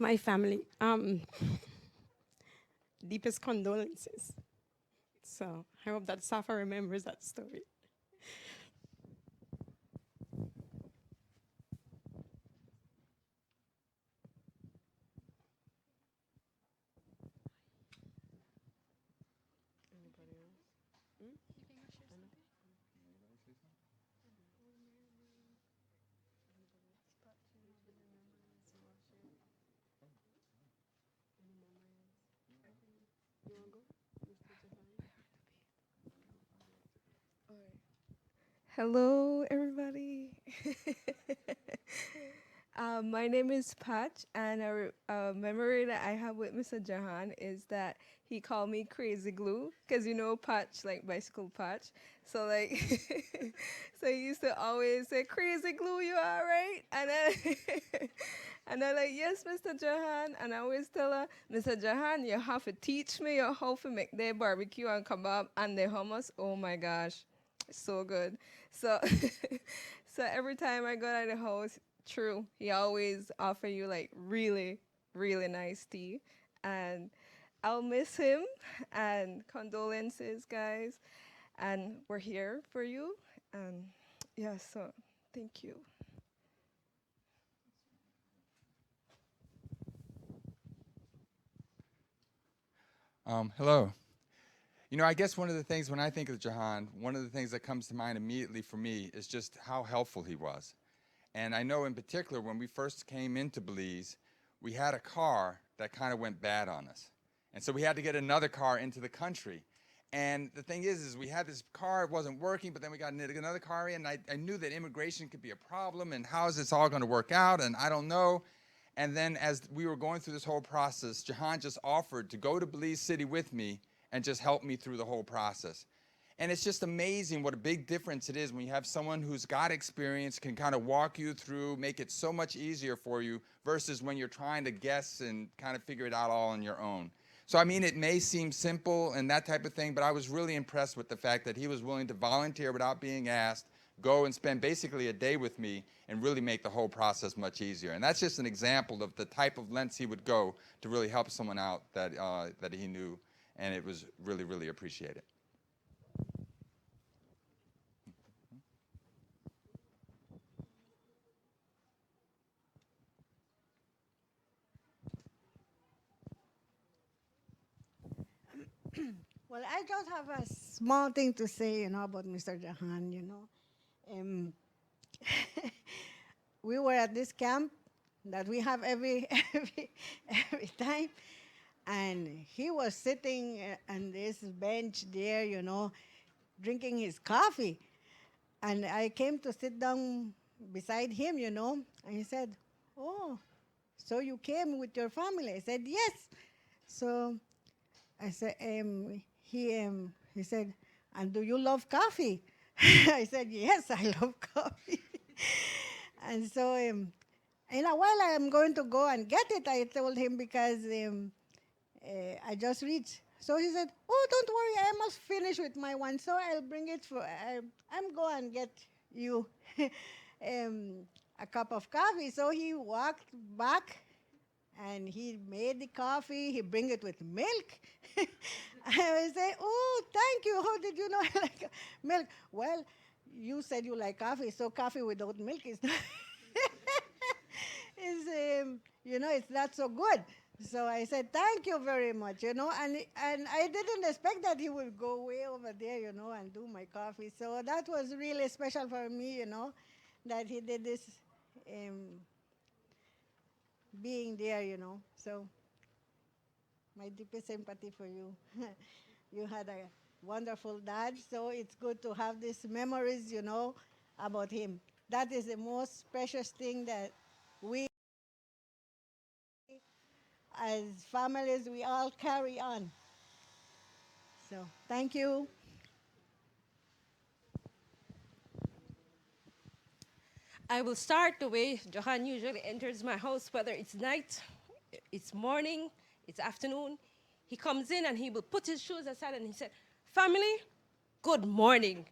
My family, deepest condolences. So I hope that Safa remembers that story. Hello, everybody. My name is Patch, and a memory that I have with Mr. Jahan is that he called me Crazy Glue, because you know Patch, like bicycle Patch. So like, so he used to always say, "Crazy Glue, you all right?" And then, and I'm like, "Yes, Mr. Jahan." And I always tell her, "Mr. Jahan, you have to teach me how to make the barbecue and kebab and the hummus. Oh my gosh, so good." So, so every time I go out of the house, true, he always offer you like really, really nice tea, and I'll miss him. And condolences, guys. And we're here for you. And yeah, so thank you. Hello. I guess one of the things when I think of Jahan, one of the things that comes to mind immediately for me is just how helpful he was. And I know in particular when we first came into Belize, we had a car that kind of went bad on us. And so we had to get another car into the country. And the thing is we had this car, it wasn't working, but then we got another car in. And I knew that immigration could be a problem and how is this all going to work out? And I don't know. And then as we were going through this whole process, Jahan just offered to go to Belize City with me and just help me through the whole process. And it's just amazing what a big difference it is when you have someone who's got experience, can kind of walk you through, make it so much easier for you versus when you're trying to guess and kind of figure it out all on your own. So, I mean, it may seem simple and that type of thing, but I was really impressed with the fact that he was willing to volunteer without being asked, go and spend basically a day with me and really make the whole process much easier. And that's just an example of the type of lengths he would go to really help someone out that he knew, and it was really, really appreciated. Well, I just have a small thing to say, about Mr. Jahan, Um, we were at this camp that we have every time, and he was sitting on this bench there, drinking his coffee. And I came to sit down beside him, and he said, "Oh, so you came with your family?" I said, "Yes." So I said, he said, "And do you love coffee?" I said, "Yes, I love coffee." And so, in a while, I'm going to go and get it, I told him, because I just reached. So he said, "Oh, don't worry, I almost finished with my one, so I'll bring it I'm go and get you um, a cup of coffee." So he walked back and he made the coffee. He bring it with milk. I say, "Oh, thank you. How did you know I like milk?" "Well, you said you like coffee, so coffee without milk is not, it's not so good." So I said, "Thank you very much," and I didn't expect that he would go way over there, and do my coffee. So that was really special for me, that he did this, um, being there, So my deepest sympathy for you. You had a wonderful dad, so it's good to have these memories, about him. That is the most precious thing that we, as families, we all carry on. So thank you. I will start the way Johan usually enters my house, whether it's night, it's morning, it's afternoon. He comes in and he will put his shoes aside and he said, "Family, good morning."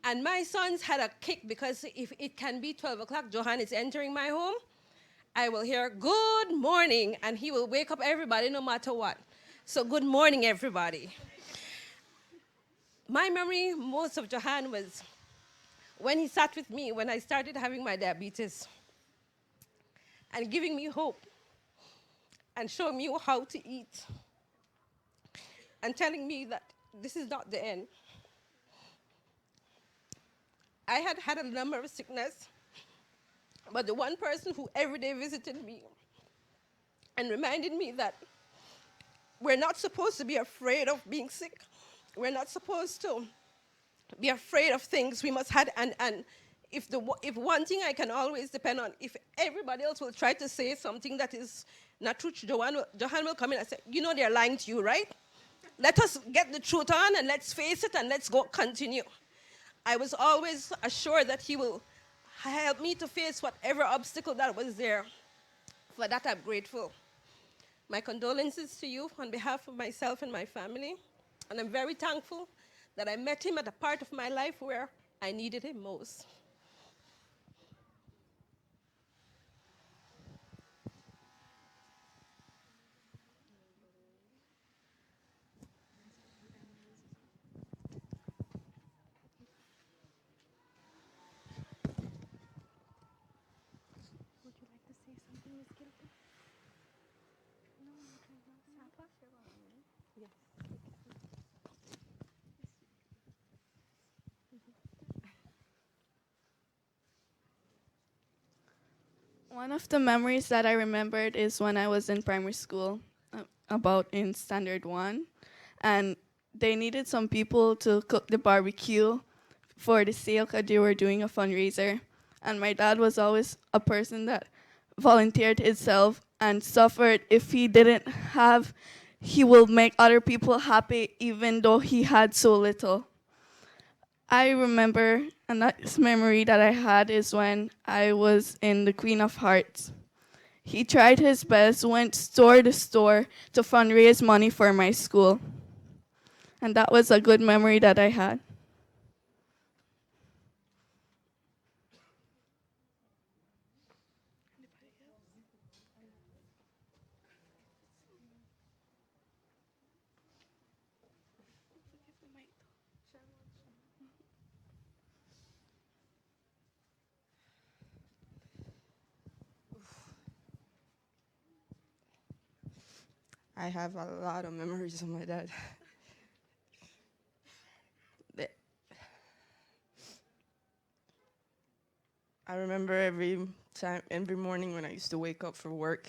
And my sons had a kick because if it can be 12 o'clock, Johan is entering my home. I will hear good morning, and he will wake up everybody no matter what. So good morning, everybody. My memory most of Jahan was when he sat with me when I started having my diabetes and giving me hope and showing me how to eat and telling me that this is not the end. I had had a number of sickness, but the one person who every day visited me and reminded me that we're not supposed to be afraid of being sick. We're not supposed to be afraid of things. We must have, and if one thing I can always depend on, if everybody else will try to say something that is not true, Johan will come in and say, you know they're lying to you, right? Let us get the truth on and let's face it and let's go continue. I was always assured that he will help me to face whatever obstacle that was there. For that, I'm grateful. My condolences to you on behalf of myself and my family. And I'm very thankful that I met him at a part of my life where I needed him most. One of the memories that I remembered is when I was in primary school, about in standard 1, and they needed some people to cook the barbecue for the sale because they were doing a fundraiser. And my dad was always a person that volunteered himself and suffered if he didn't have, he will make other people happy even though he had so little. I remember, and that's memory that I had is when I was in the Queen of Hearts. He tried his best, went store to store to fundraise money for my school. And that was a good memory that I had. I have a lot of memories of my dad. The- I remember every morning when I used to wake up for work,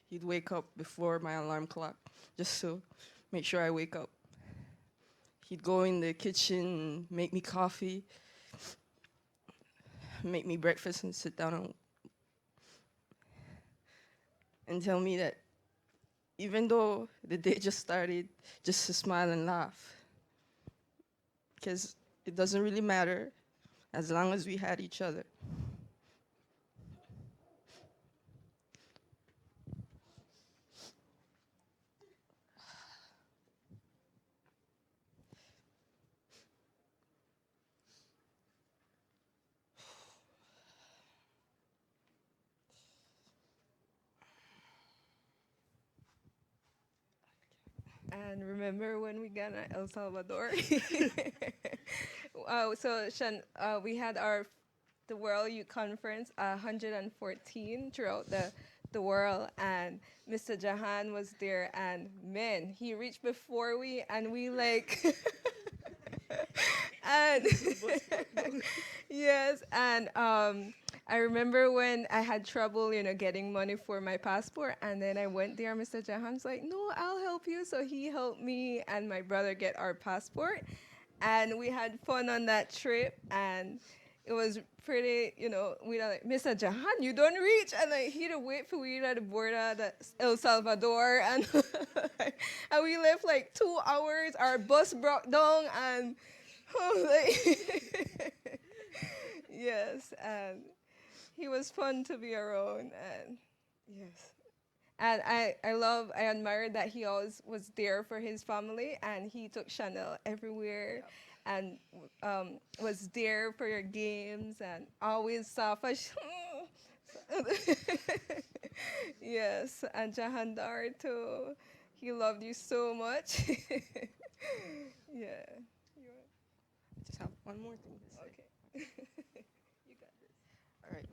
he'd wake up before my alarm clock just to make sure I wake up. He'd go in the kitchen and make me coffee, make me breakfast and sit down and tell me that even though the day just started, just to smile and laugh. Because it doesn't really matter as long as we had each other. And remember when we got to El Salvador? We had the World Youth Conference, 114 throughout the world, and Mr. Jahan was there, and man, he reached before we, and we like, and yes, and I remember when I had trouble, getting money for my passport, and then I went there. Mr. Jahan's like, "No, I'll help you." So he helped me and my brother get our passport, and we had fun on that trip, and it was pretty. We were like, "Mr. Jahan, you don't reach," and like he had to wait for we at the border, the El Salvador, and and we left like 2 hours. Our bus broke down, and yes, and he was fun to be around, and yes. And I admired that he always was there for his family, and he took Chanel everywhere, and was there for your games, and always soft. Yes, and Jahandar too. He loved you so much. Yeah. I just have one more thing to say. Okay. You got this. All right.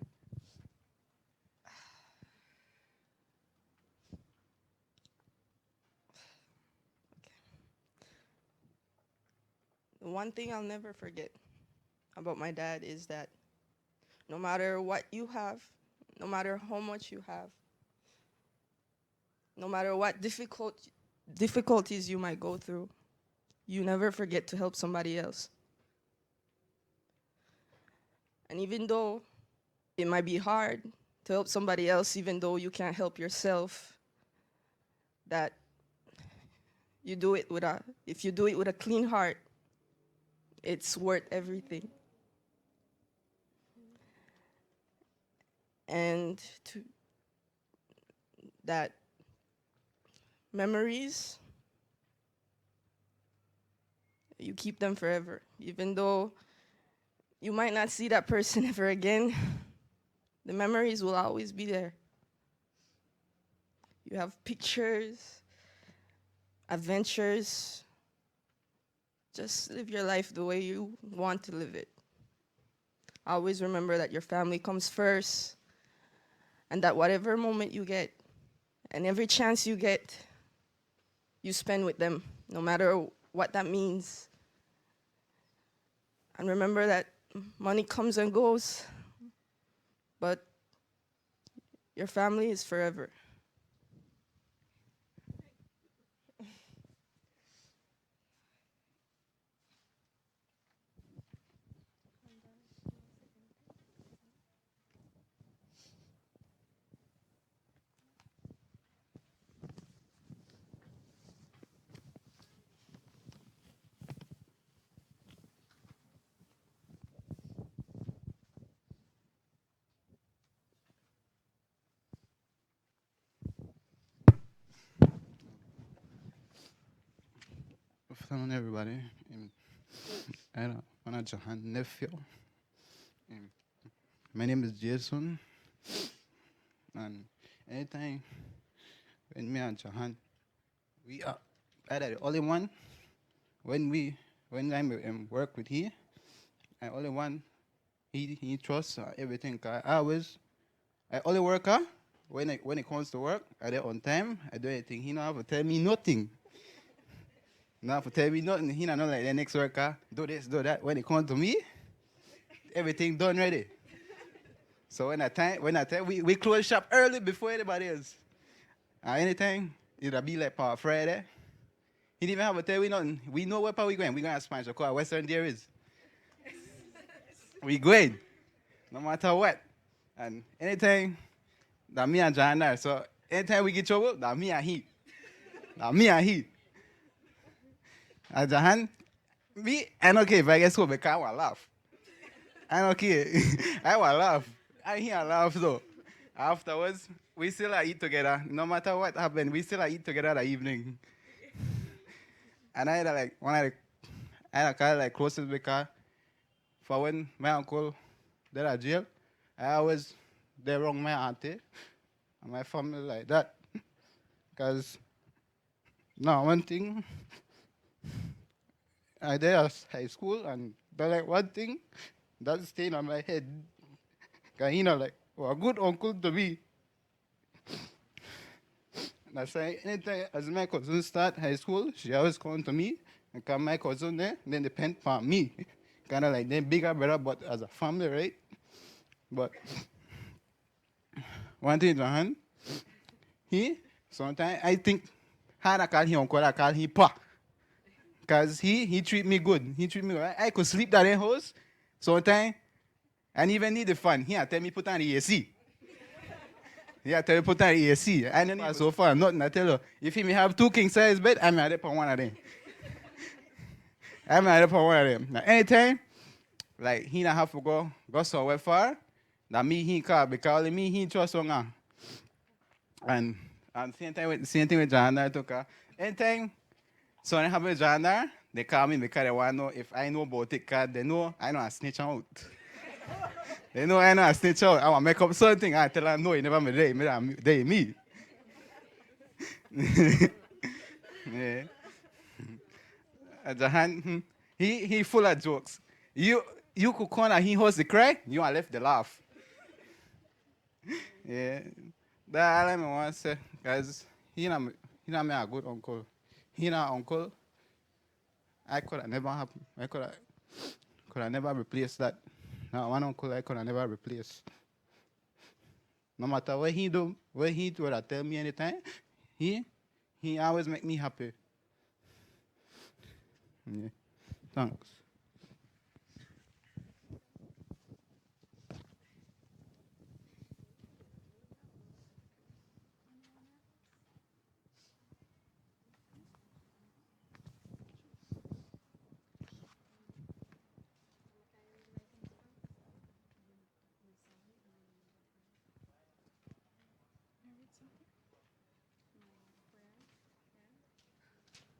The one thing I'll never forget about my dad is that no matter what you have, no matter how much you have, no matter what difficulties you might go through, you never forget to help somebody else. And even though it might be hard to help somebody else, even though you can't help yourself, that if you do it with a clean heart, it's worth everything. And that memories, you keep them forever. Even though you might not see that person ever again, the memories will always be there. You have pictures, adventures. Just live your life the way you want to live it. Always remember that your family comes first, and that whatever moment you get and every chance you get, you spend with them, no matter what that means. And remember that money comes and goes, but your family is forever. Good afternoon, everybody. I'm a Jahan nephew. Um, my name is Jason, and anytime when me and Jahan, we are either the only one when I work with he, I only one he trusts everything. 'Cause I only work when it comes to work. I do on time. I do anything. He don't have to tell me nothing. Now for tell me nothing, he not know like the next worker, do this, do that. When it comes to me, everything done ready. So when I tell we close shop early before anybody else. Anything, it'll be like for Friday. He didn't even have to tell me nothing. We know where we going. We going to Spanish or Western there is. We going. No matter what. And anything that me and John are. So anytime we get trouble, that me and he. That me and he. And Jahan, I don't care if I get school because I want to laugh. I don't care. I want to laugh. I hear laugh though. Afterwards, we still eat together. No matter what happened, we still eat together that evening. And I had a kind of like closest because for when my uncle they're at jail, I always there wrong my auntie and my family like that. Because now one thing I there at high school and but like one thing that's staying on my head. Cause like a good uncle to me. And I say anytime as my cousin start high school, she always come to me and come my cousin there, then depend on me. Kinda like they bigger brother but as a family, right? But one thing Jahan, he sometimes I think how I call him uncle, I call him pa. Because he treat me good. He treat me good. I could sleep that in house sometimes and even need the fan. He tell me put on the AC. He tell me put on the AC. I don't need so far nothing. I tell you, if he may have 2 king size bed, I'm at it on one of them. I'm at it on one of them. Now anytime, like he not have to go somewhere far, that me he call because only me he trust on. And same thing with John there too. Anytime so I have a John there, they call me because they want to know if I know about it because they know I know I snitch out. They know I snitch out. I want to make up something. I tell them, no, you never me day. Me day me. Yeah. Jahan, he full of jokes. You could come and he host the cry, you are left the laugh. Yeah. That all I want to say, guys, he not me a good uncle. He not uncle. I could have never happen. I could have never replaced that. Now one uncle I could have never replace. No matter what he do, what he would have tell me anytime, he always make me happy. Yeah. Thanks.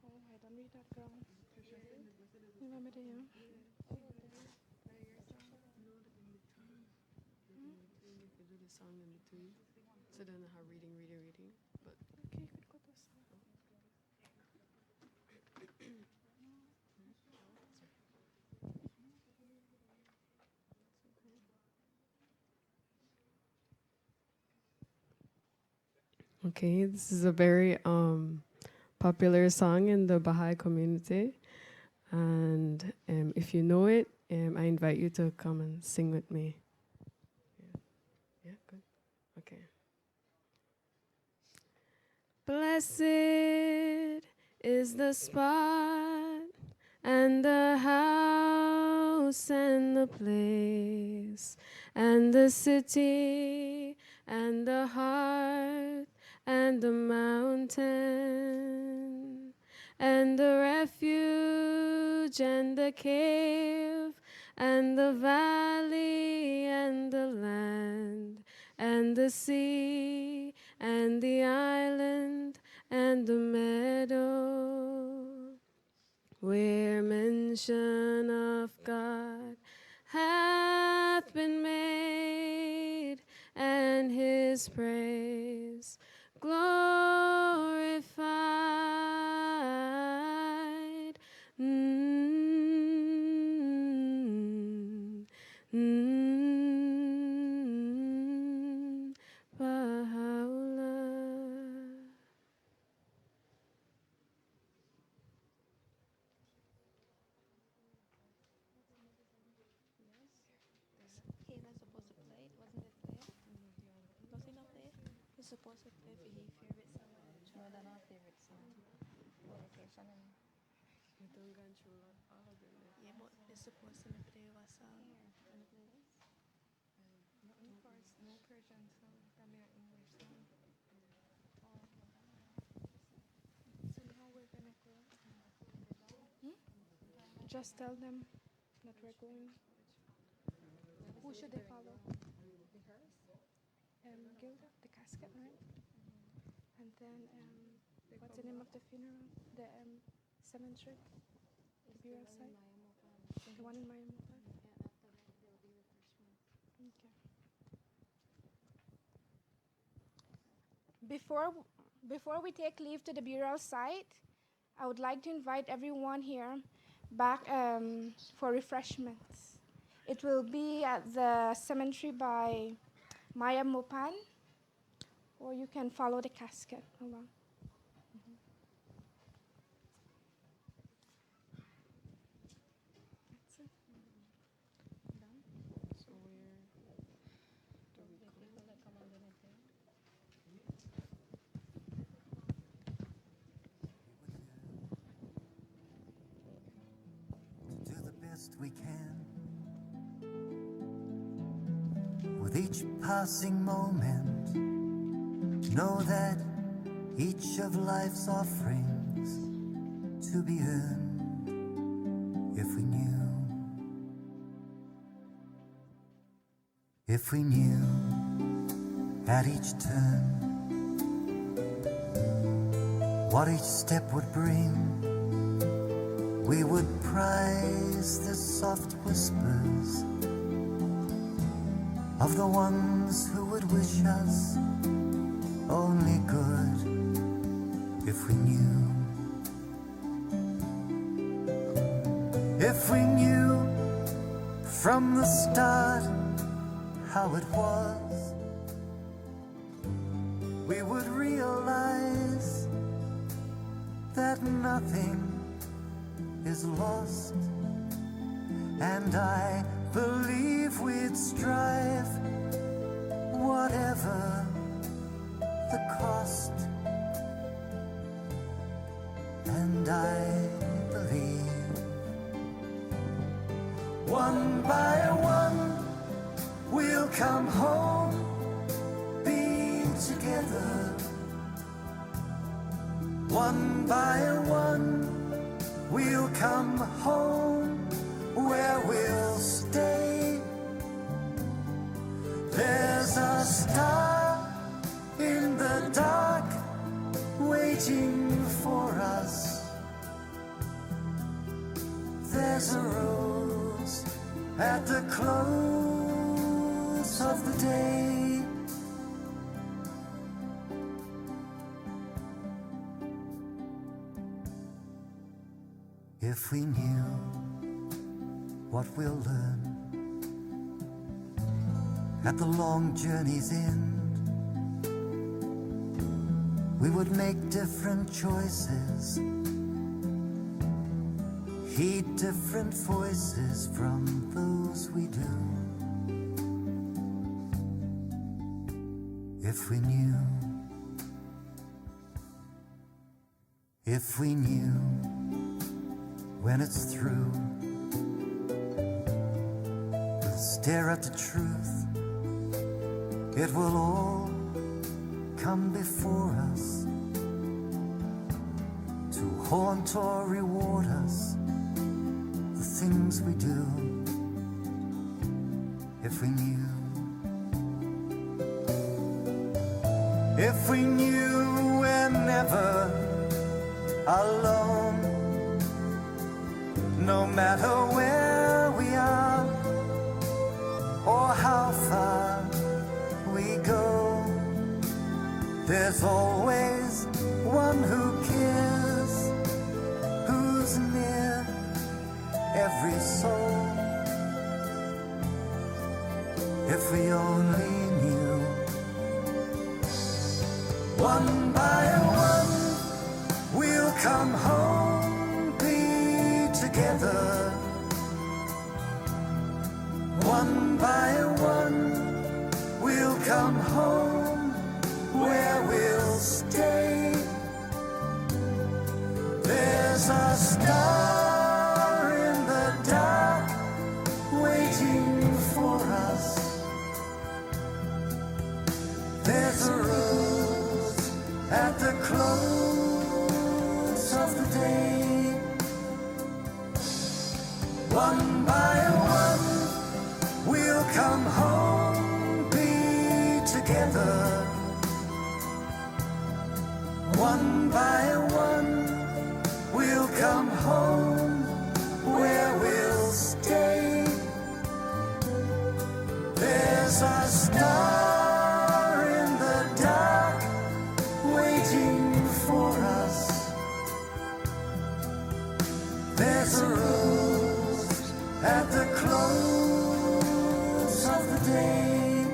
Oh, I don't read that girl. You want me to hear? Do the song in between. So then her reading. But Okay, you could go to song. okay, this is a very popular song in the Baha'i community. And if you know it, I invite you to come and sing with me. Yeah, good. Okay. Blessed is the spot and the house and the place and the city and the heart and the mountain and the refuge and the cave and the valley and the land and the sea and the island and the meadow, where mention of God hath been made, and his praise glorified. Baha'u'llah. Kayla's supposed to play, wasn't it play? Was he not play? He's supposed to play for his favorite song. No, they're not favorite song. Location and You done gone through all of them. yeah, but they're supposed to play a song. On the playlist? No Persian song. That be an English song. So now we're gonna go. Just tell them that we're going. Who should they follow? Gilda, the casket, right? And then, what's the name of the funeral? The cemetery? The burial site? The one in Mayamupan? Okay. Before we take leave to the burial site, I would like to invite everyone here back for refreshments. It will be at the cemetery by Maya Mopan, or you can follow the casket along. That's it. So where do we go? Do the best we can with each passing moment. Know that each of life's offerings to be earned if we knew at each turn what each step would bring. We would prize the soft whispers of the ones who would wish us only good if we knew. If we knew from the start how it was, we would realize that nothing is lost. And I believe we'd strive, whatever the cost. And I believe, one by one, we'll come home, be together. One by one, we'll come home, where we'll stay. There's a star in the dark waiting for us. There's a rose at the close of the day. If we knew what we'll learn at the long journey's end, we would make different choices, heed different voices from those we do. If we knew, if we knew when it's through, we'll stare at the truth. It will all come before us to haunt or reward us, the things we do. If we knew, if we knew we're never alone, no matter where we are or how far we go, there's always one who cares, who's near every soul. If we only knew, one by one, we'll come home, be together. One by one, we'll come home, where we'll stay. There's a star in the dark waiting for us. There's a rose at the close of the day. One by one, we'll come home, be together. One by one, we'll come home, where we'll stay. There's a star in the dark waiting for us. There's a rose at the close of the day.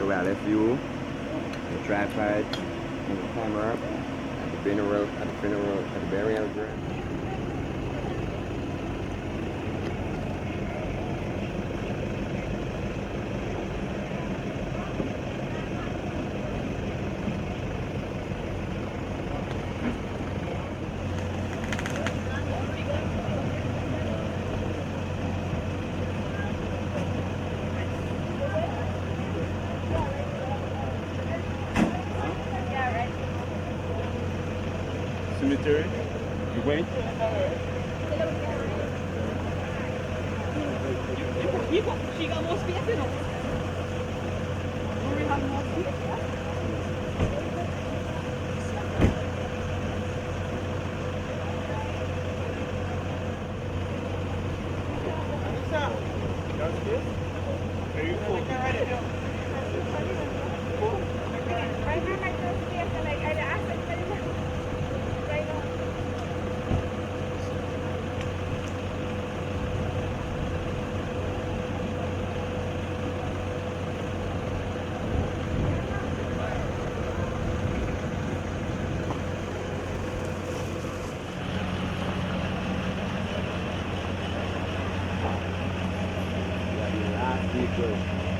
So I left you, the tripod, and the camera at the burial ground. Cemetery? You wait? She got more space, you know. We have more space, yeah? Vehicle.